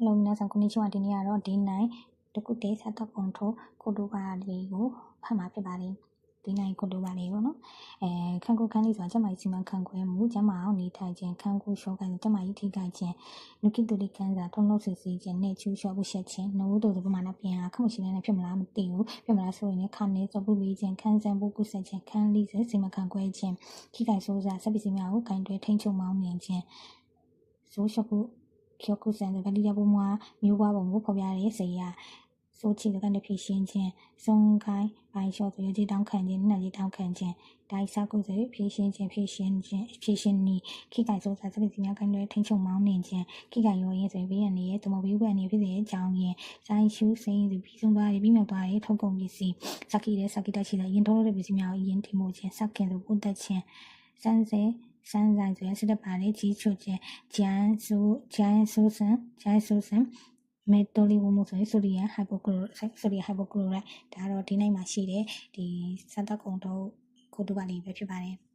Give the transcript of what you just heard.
Hello 皆さんこんにちはဒီနေ့ကတော့ဒီနိုင်တခုတည်းဆက်တော့ပုံထုတ်ကိုတို့ပါလေးကိုဖတ်မှာဖြစ်ပါတယ်ဒီနိုင်ကိုတို့ပါလေးပေါ့နော်ခန်းကိုခန်းလေးဆိုတာကျမကြီးစီမံခန့်ခွဲမှုကျမအောင်နေထိုင်ခြင်းခန်းကိုရှော့ကိုင်းကျမကြီးထိခိုက်ခြင်းလူကိတူလေးခန်းစာထုံးလုံးစစ်စီခြင်းနဲ့ချူရှော့ဖို့ရှက်ခြင်းနှုတ်တို့ဆိုပမာဏပြန်ခန့်မရှိတဲ့ဖြစ်မလားမသိဘူးဖြစ်မလားဆိုရင်ခါနေစပူပြီးခြင်းခန်းစံဖို့ကုဆက်ခြင်းခန်းလေးစီမံခန့်ခွဲခြင်းထိခိုက်ဆိုးစားဆက်ပစ္စည်းများကိုဂိုင်းတွဲထိန်းချုပ်မောင်းနှင်ခြင်းဆိုရှော့ဖို့Kyoku San ကလေးရပုံမှာမျိုးပွားပုံကိုဖော်ပြရဲစေရစိုးချီကနေဖြည့်ရှင်းခြင်းစုံခိုင်းပိုင်းလျှော့ဆိုရည်တောင်းခံခြင်းနဲ့ရည်တောင်းခံခြင်းဒိုင်စာကုစေဖြည့်ရှင်းခြင်းဖြည့်ရှင်းနီခိကိုင်စိုးစားစပစ်စီများကနေထိန်းချုပ်မောင်းနှင်ခြင်းခိကိုင်ရောရင်ဆိုပြီးရနေရဲ့တမဘီဘွဲ့အနေဖြစ်တဲ့အကြောင်းရင်းဆိုင်ရှူစိန်ပြီးဆုံးသွားပြီးမြောက်သွားတဲ့ထုတ်ကုန်ပစ္စည်းစကီတဲ့စကီတက်ချီတဲ့ရင်ထုတ်တဲ့ပစ္စည်းများကိုအရင်ထိမို့ခြင်းစကင်ဆိုပို့တက်ခြင်းစမ်းစေစမ်းဆိုင်ဆိုရစစ်တပ်ပါလေကြီးချုပ်ခြင်းဂျန်ဆူဆန်မေတိုလီဝမှုဆိုရင်ဆိုဒီယမ်ဟိုက်ပိုကလိုရိုက်ဒါတော့ဒီနေ့မှာရှိတဲ့ဒီစက်တက်ကုန်တော့ကိုတူပါလေးပဲဖြစ်ပါတယ်